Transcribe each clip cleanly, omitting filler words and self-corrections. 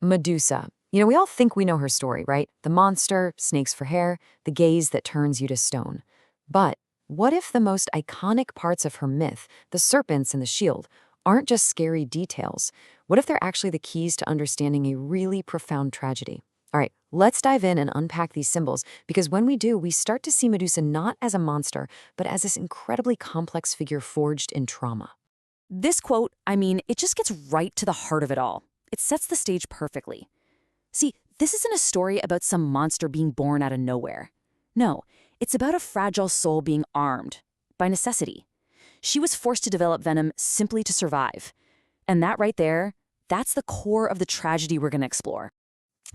Medusa. We all think we know her story, right? The monster, snakes for hair, the gaze that turns you to stone. But what if the most iconic parts of her myth, the serpents and the shield, aren't just scary details? What if they're actually the keys to understanding a really profound tragedy? All right, let's dive in and unpack these symbols because when we do, we start to see Medusa not as a monster, but as this incredibly complex figure forged in trauma. This quote, it just gets right to the heart of it all. It sets the stage perfectly. See, this isn't a story about some monster being born out of nowhere. No, it's about a fragile soul being armed by necessity. She was forced to develop venom simply to survive. And that right there, that's the core of the tragedy we're going to explore.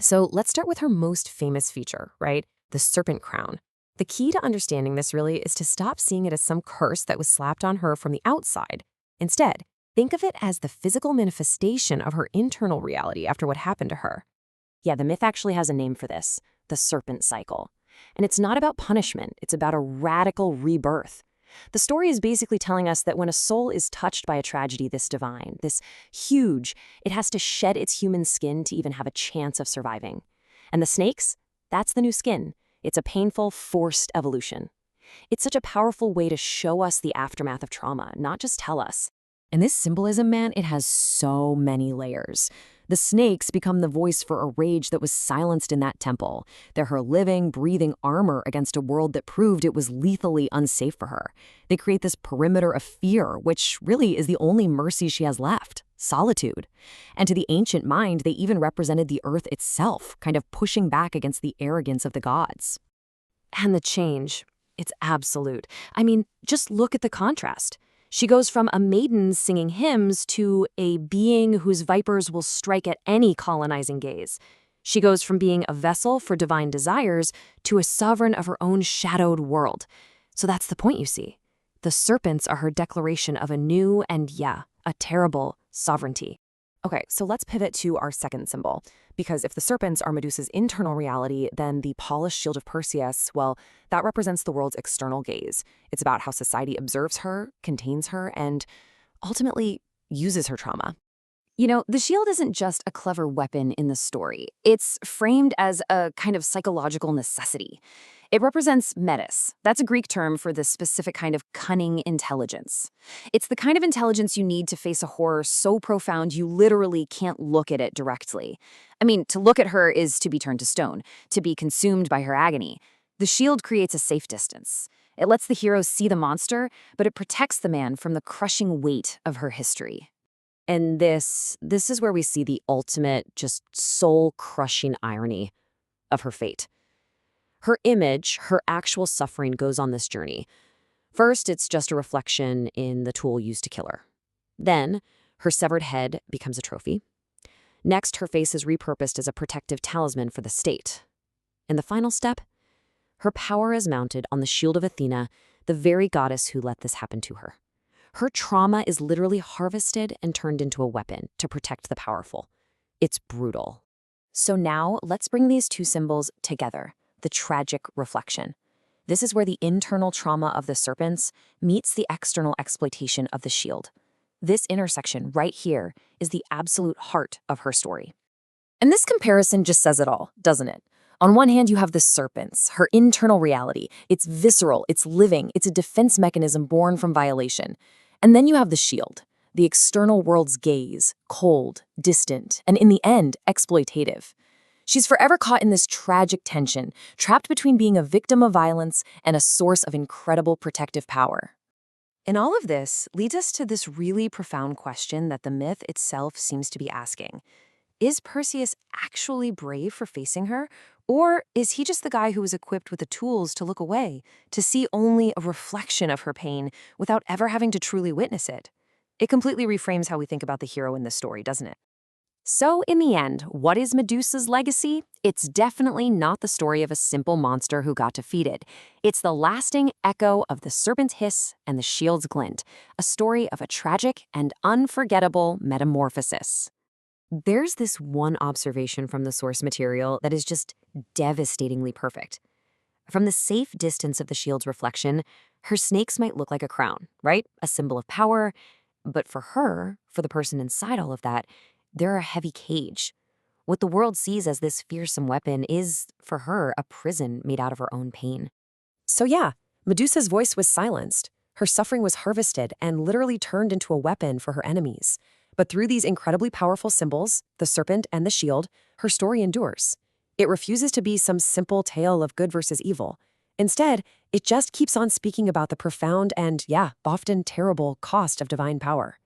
So let's start with her most famous feature, right? The serpent crown. The key to understanding this really is to stop seeing it as some curse that was slapped on her from the outside. Instead, think of it as the physical manifestation of her internal reality after what happened to her. Yeah, the myth actually has a name for this, the serpent cycle. And it's not about punishment, it's about a radical rebirth. The story is basically telling us that when a soul is touched by a tragedy this divine, this huge, it has to shed its human skin to even have a chance of surviving. And the snakes? That's the new skin. It's a painful, forced evolution. It's such a powerful way to show us the aftermath of trauma, not just tell us. And this symbolism, man, it has so many layers. The snakes become the voice for a rage that was silenced in that temple. They're her living, breathing armor against a world that proved it was lethally unsafe for her. They create this perimeter of fear, which really is the only mercy she has left, solitude. And to the ancient mind, they even represented the earth itself, kind of pushing back against the arrogance of the gods. And the change, it's absolute. Just look at the contrast. She goes from a maiden singing hymns to a being whose vipers will strike at any colonizing gaze. She goes from being a vessel for divine desires to a sovereign of her own shadowed world. So that's the point, you see. The serpents are her declaration of a new and, a terrible sovereignty. Okay, so let's pivot to our second symbol. Because if the serpents are Medusa's internal reality, then the polished shield of Perseus, well, that represents the world's external gaze. It's about how society observes her, contains her, and ultimately uses her trauma. The shield isn't just a clever weapon in the story. It's framed as a kind of psychological necessity. It represents metis. That's a Greek term for this specific kind of cunning intelligence. It's the kind of intelligence you need to face a horror so profound you literally can't look at it directly. To look at her is to be turned to stone, to be consumed by her agony. The shield creates a safe distance. It lets the hero see the monster, but it protects the man from the crushing weight of her history. And this is where we see the ultimate, just soul-crushing irony of her fate. Her image, her actual suffering goes on this journey. First, it's just a reflection in the tool used to kill her. Then, her severed head becomes a trophy. Next, her face is repurposed as a protective talisman for the state. And the final step? Her power is mounted on the shield of Athena, the very goddess who let this happen to her. Her trauma is literally harvested and turned into a weapon to protect the powerful. It's brutal. So now, let's bring these two symbols together, the tragic reflection. This is where the internal trauma of the serpents meets the external exploitation of the shield. This intersection right here is the absolute heart of her story. And this comparison just says it all, doesn't it? On one hand, you have the serpents, her internal reality. It's visceral, it's living, it's a defense mechanism born from violation. And then you have the shield, the external world's gaze, cold, distant, and in the end, exploitative. She's forever caught in this tragic tension, trapped between being a victim of violence and a source of incredible protective power. And all of this leads us to this really profound question that the myth itself seems to be asking. Is Perseus actually brave for facing her? Or is he just the guy who was equipped with the tools to look away, to see only a reflection of her pain without ever having to truly witness it? It completely reframes how we think about the hero in this story, doesn't it? So, in the end, what is Medusa's legacy? It's definitely not the story of a simple monster who got defeated. It's the lasting echo of the serpent's hiss and the shield's glint, a story of a tragic and unforgettable metamorphosis. There's this one observation from the source material that is just devastatingly perfect. From the safe distance of the shield's reflection, her snakes might look like a crown, right? A symbol of power. But for her, for the person inside all of that, they're a heavy cage. What the world sees as this fearsome weapon is, for her, a prison made out of her own pain. So yeah, Medusa's voice was silenced. Her suffering was harvested and literally turned into a weapon for her enemies. But through these incredibly powerful symbols, the serpent and the shield, her story endures. It refuses to be some simple tale of good versus evil. Instead, it just keeps on speaking about the profound and, yeah, often terrible cost of divine power.